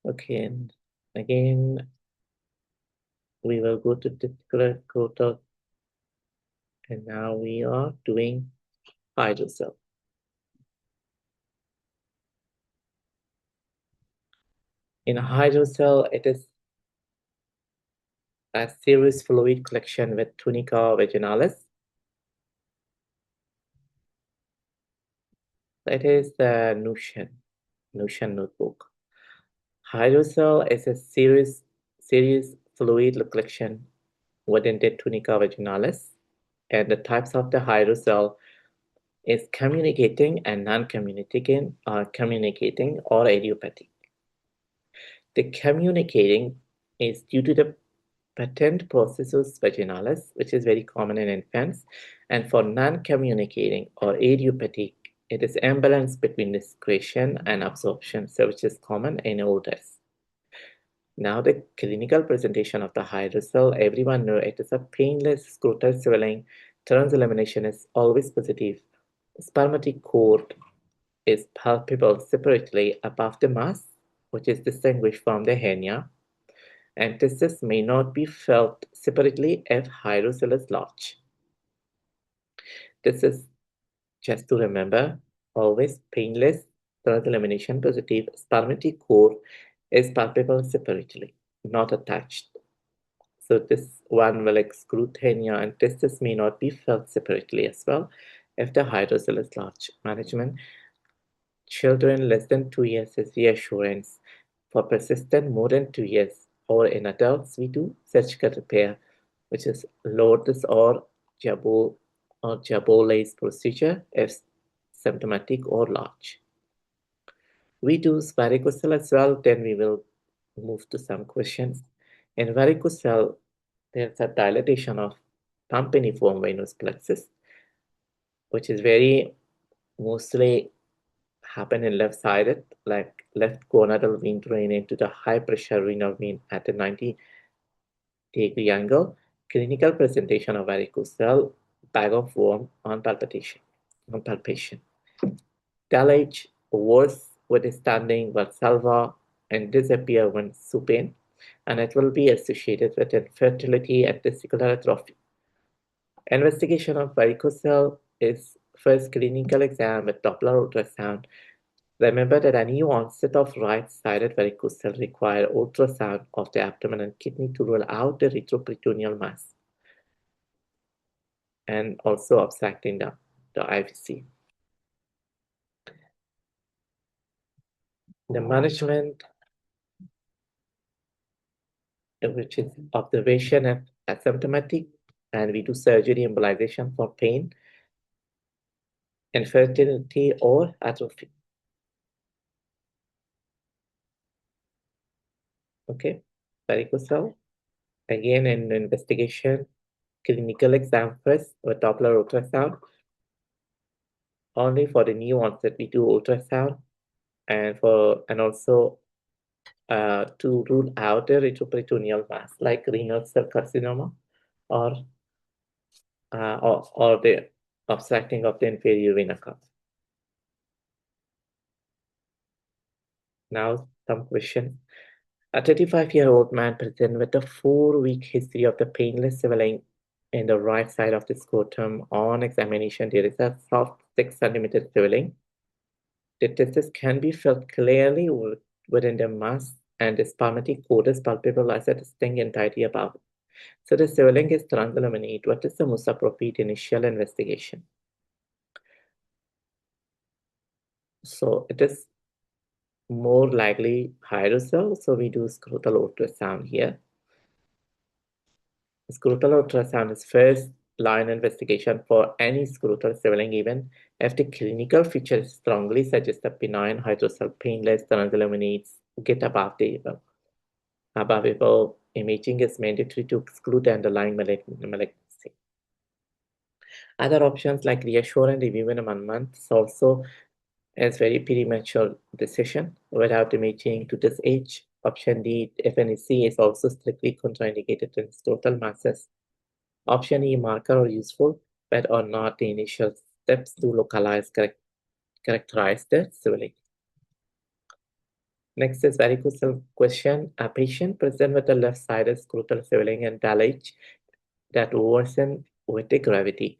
Okay, and again, we will go to testicular scrotal, and now we are doing hydrocele. In hydrocele, it is a serous fluid collection with tunica vaginalis. That is the Notion notebook. Hydrocele is a serous fluid collection within the tunica vaginalis, and the types of the hydrocele is communicating and non-communicating, communicating or idiopathic. The communicating is due to the patent processus vaginalis, which is very common in infants, and for non-communicating or idiopathic, it is imbalance between excretion and absorption, so which is common in olders. Now the clinical presentation of the hydrocele, everyone knows it is a painless scrotal swelling. Trans elimination is always positive. Spermatic cord is palpable separately above the mass, which is distinguished from the hernia, and testis may not be felt separately if hydrocele is large. This is just to remember, always painless, trans elimination positive, spermatic core is palpable separately, not attached. So this one will exclude hernia, and testis may not be felt separately as well if the hydrocele is large. Management, children less than 2 years is reassurance. For persistent more than 2 years, or in adults, we do surgical repair, which is Lourdes or Jabolais procedure if symptomatic or large. We do varicocele as well, then we will move to some questions. In varicocele, there's a dilatation of campaniform venous plexus, which is very mostly happen in left-sided, like left gonadal vein drain into the high-pressure renal vein at a 90-degree angle. Clinical presentation of varicocele, bag of worm on palpation. Dilate worse with standing Valsalva and disappear when supine, and it will be associated with infertility and testicular atrophy. Investigation of varicocele is first clinical exam with Doppler ultrasound. Remember that a new onset of right-sided varicocele require ultrasound of the abdomen and kidney to rule out the retroperitoneal mass and also abstracting the IVC. The management, which is observation and asymptomatic, and we do surgery embolization for pain, infertility, or atrophy. Okay, varicocele. Again, in investigation, clinical exam first with Doppler ultrasound. Only for the new onset, we do ultrasound, and also to rule out the retroperitoneal mass like renal cell carcinoma or the obstructing of the inferior vena cava. Now, some questions. A 35-year-old man present with a 4-week history of the painless swelling in the right side of the scrotum. On examination, there is a soft 6-centimeter swelling. The testis can be felt clearly within the mass, and the spermatic cord is palpable as a distinct entity above. So the swelling is transilluminate. What is the most appropriate initial investigation? So it is more likely hydrocele, so we do scrotal ultrasound here. Scrotal ultrasound is first line investigation for any scrotal swelling, even if the clinical features strongly suggest a benign hydrocele, painless, transilluminates, get above the above imaging is mandatory to exclude the underlying malignancy. Other options like reassurance review in 1 month is also as very premature decision without imaging to this age. Option D, FNEC is also strictly contraindicated in total masses. Option E, marker are useful, but are not the initial steps to localize, characterize the swelling. Next is varicocele question. A patient present with the left-sided scrotal swelling and dilate that worsen with the gravity.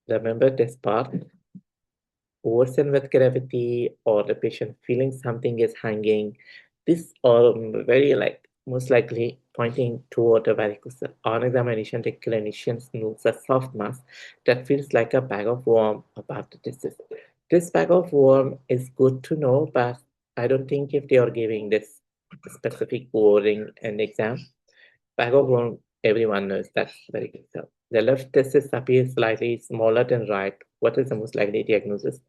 Remember this part, worsen with gravity or the patient feeling something is hanging. This are very most likely pointing toward a varicocele. On examination, the clinician notes a soft mass that feels like a bag of worm above the testis. This bag of worm is good to know, but I don't think if they are giving this specific wording in the exam. Bag of worm, everyone knows that's varicocele. The left testis appears slightly smaller than right. What is the most likely diagnosis?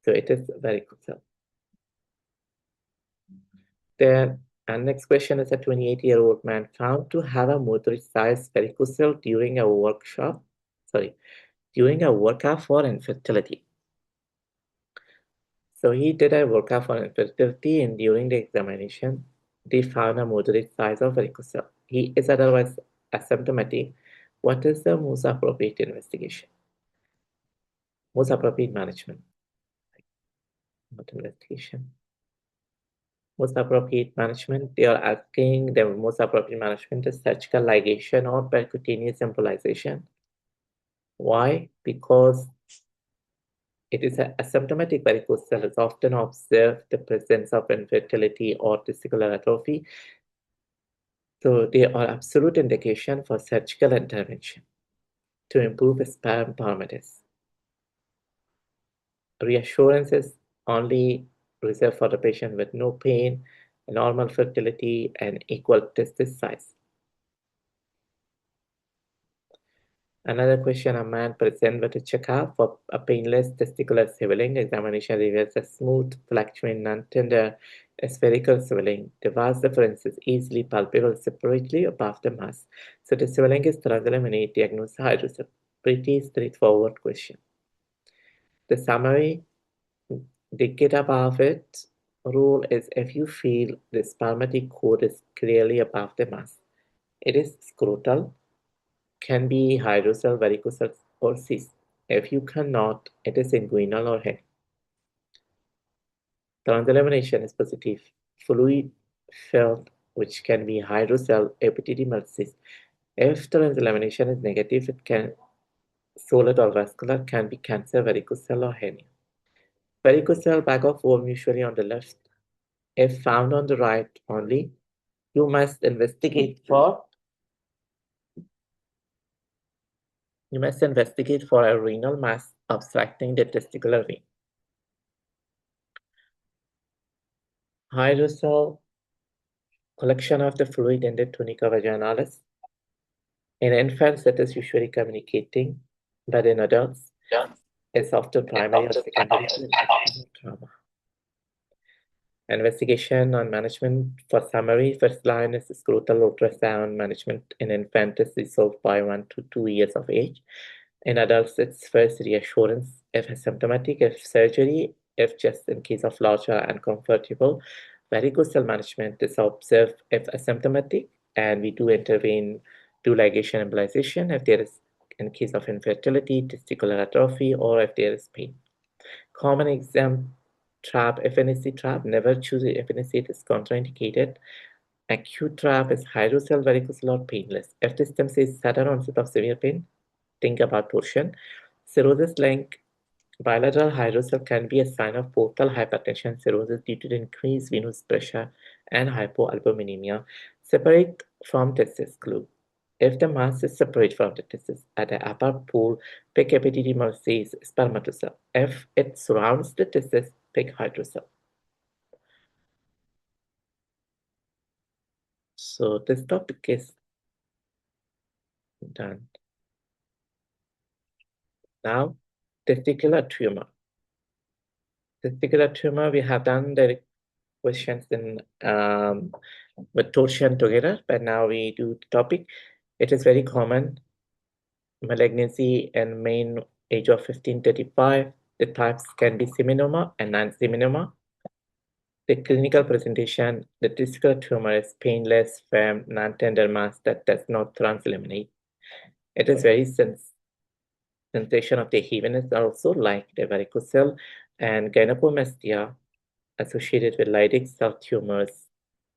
So it is varicocele. Then, and next question is a 28-year-old man found to have a moderate-sized varicocele during a workshop, during a workup for infertility. So he did a workup for infertility, and during the examination, they found a moderate size of varicocele. He is otherwise asymptomatic. What is the most appropriate investigation? Most appropriate management, not investigation. Most appropriate management, they are asking the most appropriate management is surgical ligation or percutaneous embolization. Why? Because it is asymptomatic varicocele is often observed the presence of infertility or testicular atrophy. So they are absolute indication for surgical intervention to improve sperm parameters. Reassurance is only reserved for the patient with no pain, normal fertility, and equal testis size. Another question, a man present with a checkup for a painless testicular swelling. Examination reveals a smooth, fluctuating, non-tender spherical swelling. The vas deferens is easily palpable separately above the mass. So the swelling is translaminate, diagnosed hydrocele. Pretty straightforward question. The summary, the get above it rule is if you feel the spermatic cord is clearly above the mass, it is scrotal, can be hydrocele, varicocele, or cyst. If you cannot, it is inguinal or head. Translamination is positive. Fluid felt, which can be hydrocele, epididymal cyst. If translamination is negative, it can solid or vascular, can be cancer, varicocele, or hernia. Varicocele bag of worm usually on the left. If found on the right only, you must investigate for a renal mass obstructing the testicular vein. Hydrocele collection of the fluid in the tunica vaginalis. In infants, it is usually communicating, but in adults, it's often primary or secondary to trauma. Investigation on management for summary, first line is scrotal ultrasound management in infant is resolved by 1 to 2 years of age. In adults, it's first reassurance if asymptomatic, if surgery, if just in case of larger and comfortable. Varicocele management is observed if asymptomatic, and we do intervene, do ligation embolization if there is, in case of infertility, testicular atrophy, or if there is pain. Common exam trap, FNAC trap, never choose FNAC, it is contraindicated. Acute trap is hydrocele, varicocele, or painless. If the stem says sudden onset of severe pain, think about torsion. Cirrhosis link, bilateral hydrocele can be a sign of portal hypertension cirrhosis due to the increased venous pressure and hypoalbuminemia. Separate from testis glue. If the mass is separate from the testis at the upper pole, pick epididymal says spermatocele. If it surrounds the testis, pick hydrocele. So this topic is done. Now, testicular tumor. Testicular tumor, we have done the questions in with torsion together, but now we do the topic. It is very common malignancy in men age of 15-35. The types can be seminoma and non-seminoma. The clinical presentation, the testicular tumor is painless, firm, non-tender mass that does not translaminate. It is very sensation of the heaviness also like the varicocele and gynecomastia. associated with Leydig cell tumors,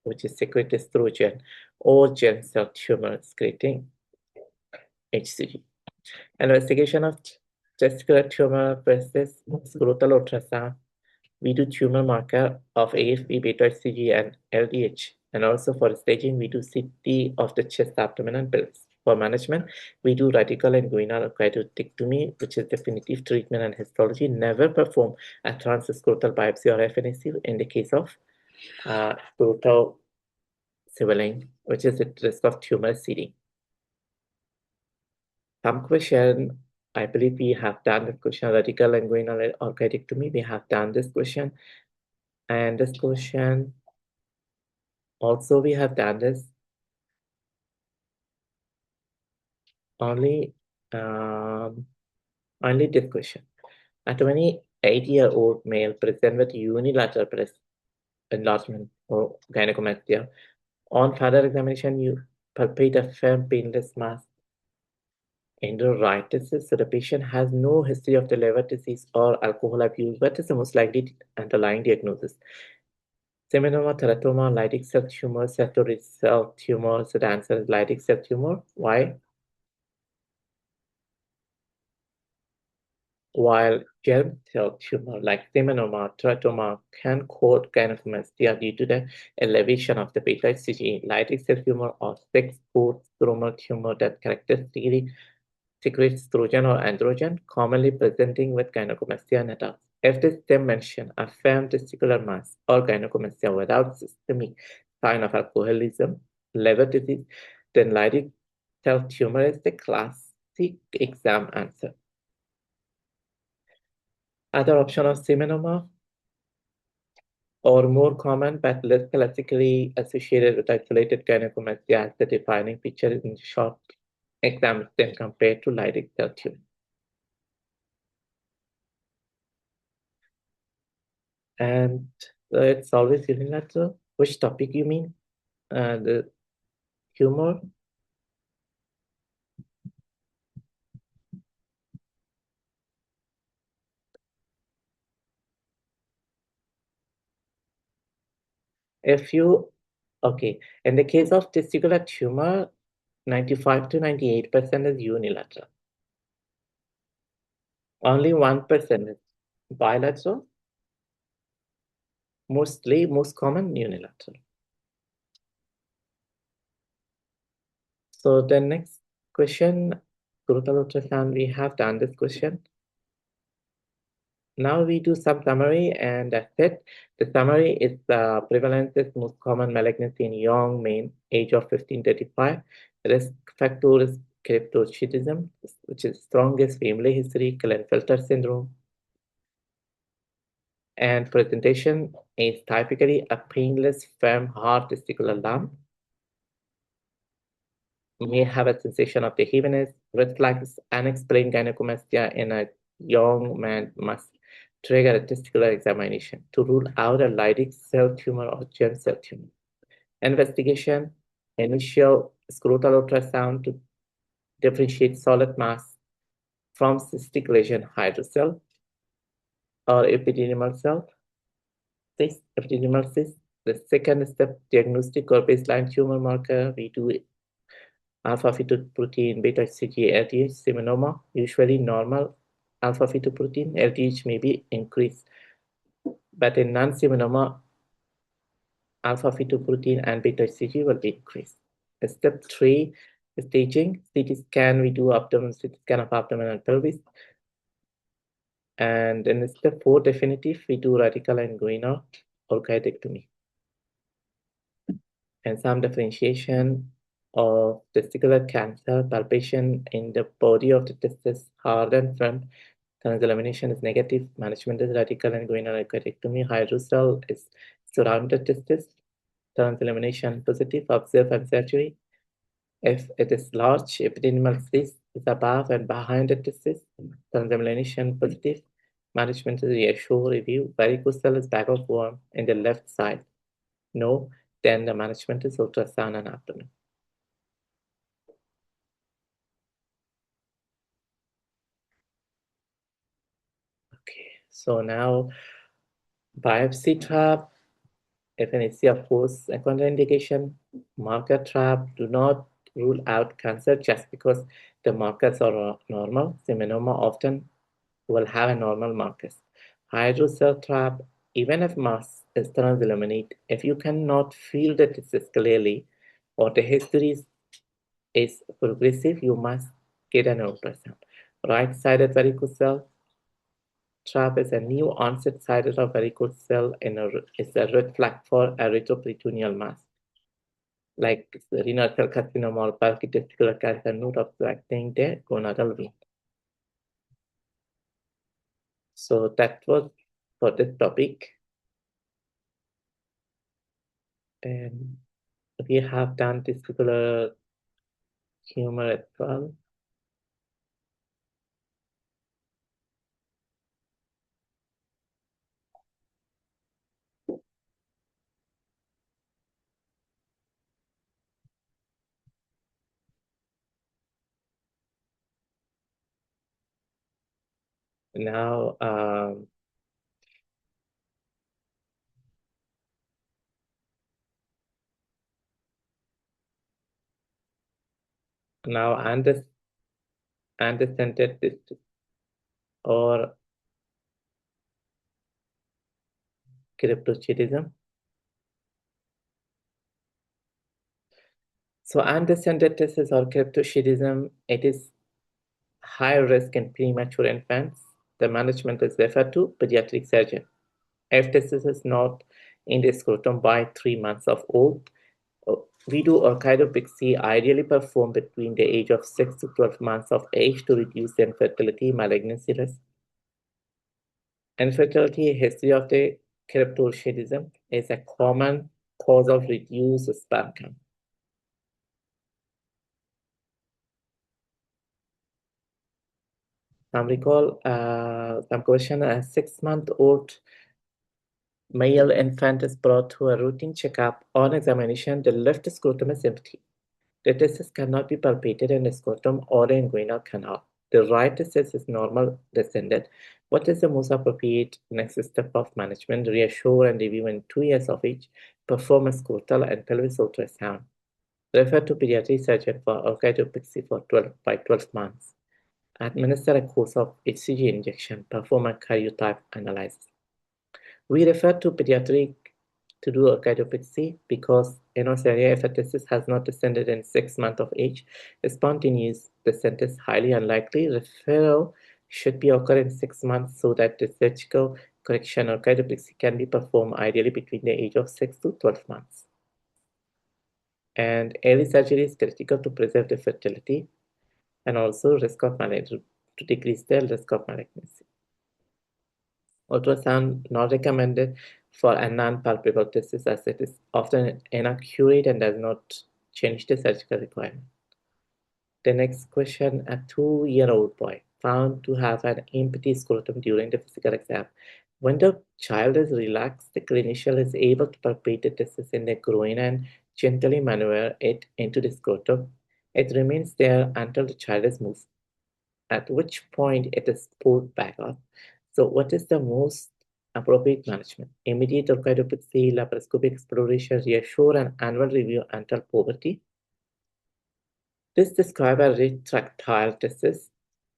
which is secrete estrogen, or germ cell tumor secreting HCG. Investigation of testicular tumor versus scrotal ultrasound. We do tumor marker of AFP, beta HCG, and LDH. And also for staging, we do CT of the chest, abdomen, and pelvis. For management, we do radical and inguinal cholecystectomy, which is definitive treatment and histology. Never perform a transscrotal biopsy or FNAC in the case of scrotal swelling, which is at risk of tumor seeding. Some question, I believe we have done this question, radical and inguinal cholecystectomy. We have done this question. And this question, also we have done this. Only this question. A 28-year-old male present with unilateral breast enlargement or gynecomastia. On further examination, you palpate a firm painless mass in the right testis. So the patient has no history of the liver disease or alcohol abuse. What is the most likely underlying diagnosis? Seminoma, teratoma, Leydig cell tumor, Sertoli cell tumor. So the answer is Leydig cell tumor. Why? While germ cell tumor like seminoma, teratoma can cause gynecomastia due to the elevation of the beta HCG, Leydig cell tumor or sex-food stromal tumor that characteristically secretes estrogen or androgen, commonly presenting with gynecomastia in adults. If the stem mention a firm testicular mass or gynecomastia without systemic sign of alcoholism, liver disease, then Leydig cell tumor is the classic exam answer. Other option of seminoma, or more common but less classically associated with isolated gynecomastia as the defining feature in short exam then compared to Leydig cell tumor. And it's always unilateral. Which topic you mean? The tumor? If you, okay, in the case of testicular tumor, 95 to 98% is unilateral. Only 1% is bilateral. Most common unilateral. So the next question, scrotal ultrasound, we have done this question. Now we do some summary, and that's it. The summary is the prevalence is most common malignancy in young men, age of 15-35. Risk factor is cryptorchidism, which is strongest family history, Klinefelter syndrome. And presentation is typically a painless, firm, hard testicular lump. May have a sensation of the heaviness. Red flags, unexplained gynecomastia in a young man must trigger a testicular examination to rule out a Leydig cell tumor or germ cell tumor. Investigation, initial scrotal ultrasound to differentiate solid mass from cystic lesion, hydrocele or epithelial cell, epithelial cyst. The second step, diagnostic or baseline tumor marker, we do alpha-fetoprotein, beta-HCG, LDH, seminoma, usually normal alpha-fetoprotein, LDH may be increased. But in non-seminoma, alpha-fetoprotein and beta-HCG will be increased. Step 3, staging, CT scan, we do abdomen, CT scan of abdomen and pelvis. And in step 4, definitive, we do radical and inguinal cholecystectomy. And some differentiation of testicular cancer, palpation in the body of the testis, hard and firm. Transamination is negative. Management is radical and inguinal cholecystectomy. Hydrocele is surround the testis. Transamination positive. Observe and surgery. If it is large, epithelial cyst is above and behind the testis. Transamination positive. Management is reassure review. Varicocele is bag of worm in the left side. No, then the management is ultrasound and abdomen. Okay, so now Biopsy trap, if an issue of course, a contraindication, marker trap, do not rule out cancer just because the markers are normal. Seminoma often will have a normal markers. Hydrocele trap, even if mass external illuminate, if you cannot feel the disease clearly or the history is progressive, you must get an ultrasound. Right-sided varicocele trap is a new onset sided of varicocele and is a red flag for erythroperitoneal mass, like renal cell carcinoma or bulky testicular cancer, not obstructing the gonadal vein. So that was for this topic. And we have done testicular tumor as well. Now, now undescended testis or cryptorchidism. So undescended testis or cryptorchidism, it is high risk in premature infants. The management is referred to pediatric surgeon. If testis is not in the scrotum by 3 months of old, we do orchidopexy ideally performed between the age of 6 to 12 months of age to reduce infertility malignancy risk. Infertility history of the cryptorchidism is a common cause of reduced sperm count. Recall some question: a 6-month-old male infant is brought to a routine checkup. On examination, the left scrotum is empty. The testis cannot be palpated in the scrotum or the inguinal canal. The right testis is normal descended. What is the most appropriate next step of management? Reassure and review in 2 years of age. Perform a scrotal and pelvis ultrasound. Refer to pediatric surgeon for orchidopexy for 12 months. Administer a course of HCG injection. Perform a karyotype analysis. We refer to pediatric to do orchidopexy because in Australia, if a testis has not descended in 6 months of age, a spontaneous descent is highly unlikely. Referral should be occur in 6 months so that the surgical correction orchidopexy can be performed ideally between the age of 6 to 12 months. And early surgery is critical to preserve the fertility and also risk of malignancy, to decrease the risk of malignancy. Ultrasound not recommended for a non-palpable testis as it is often inaccurate and does not change the surgical requirement. The next question, a 2-year-old boy found to have an empty scrotum during the physical exam. When the child is relaxed, the clinician is able to palpate the testis in the groin and gently maneuver it into the scrotum. It remains there until the child is moved, at which point it is pulled back up. So what is the most appropriate management? Immediate orchidopexy, laparoscopic exploration, reassure, and annual review until puberty. This describes a retractile testis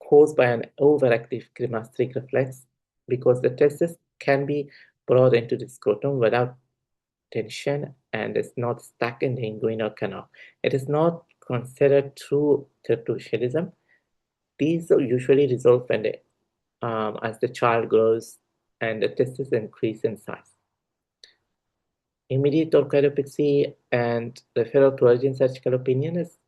caused by an overactive cremasteric reflex because the testis can be brought into the scrotum without tension and is not stuck in the inguinal canal. It is not considered true cryptorchidism. These usually resolve when as the child grows and the testis increase in size. Immediate orchidopexy and referral to urgent surgical opinion is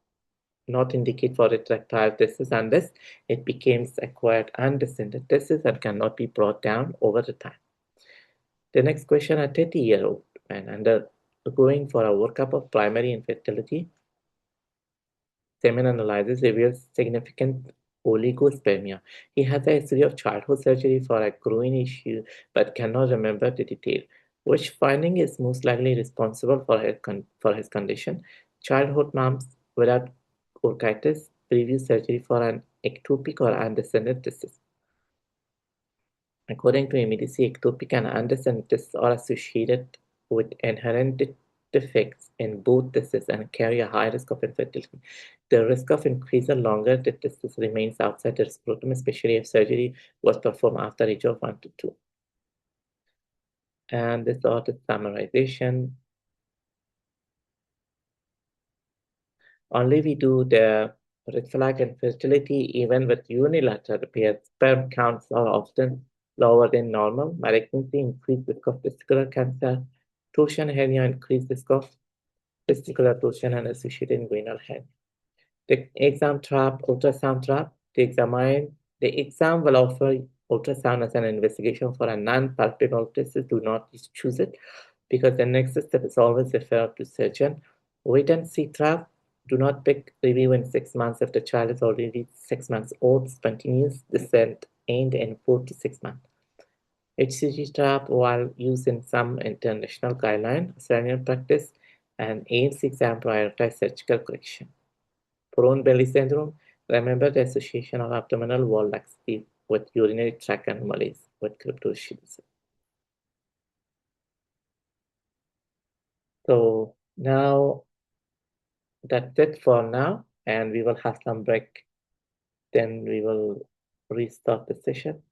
not indicate for retractile testis unless it becomes acquired undescended testis and cannot be brought down over the time. The next question, a 30-year-old man undergoing for a workup of primary infertility. Semen analysis reveals significant oligospermia. He has a history of childhood surgery for a groin issue but cannot remember the detail. Which finding is most likely responsible for his condition? Childhood moms without orchitis, previous surgery for an ectopic or undescended testis. According to eMedici, ectopic and undescended tests are associated with inherent defects in both testes and carry a high risk of infertility. The risk of increase the longer the testis remains outside the scrotum, especially if surgery was performed after age of 1 to 2. And this are the summarization. Only we do the red flag infertility even with unilateral repair. Sperm counts are often lower than normal. Malignancy, increased risk of testicular cancer. Torsion hernia, increased risk of testicular torsion and associated inguinal hernia. The exam trap, ultrasound trap. The exam will offer ultrasound as an investigation for a non-palpable testis. Do not choose it because the next step is always referred to surgeon. Wait and see trap. Do not pick review in 6 months if the child is already 6 months old. Spontaneous descent aimed in 4 to 6 months. HCG trap, while used in some international guideline, Australian practice, and AMC exam prioritize surgical correction. Prone belly syndrome, remember the association of abdominal wall laxity with urinary tract anomalies with cryptorchidism. So now that's it for now, and we will have some break. Then we will restart the session.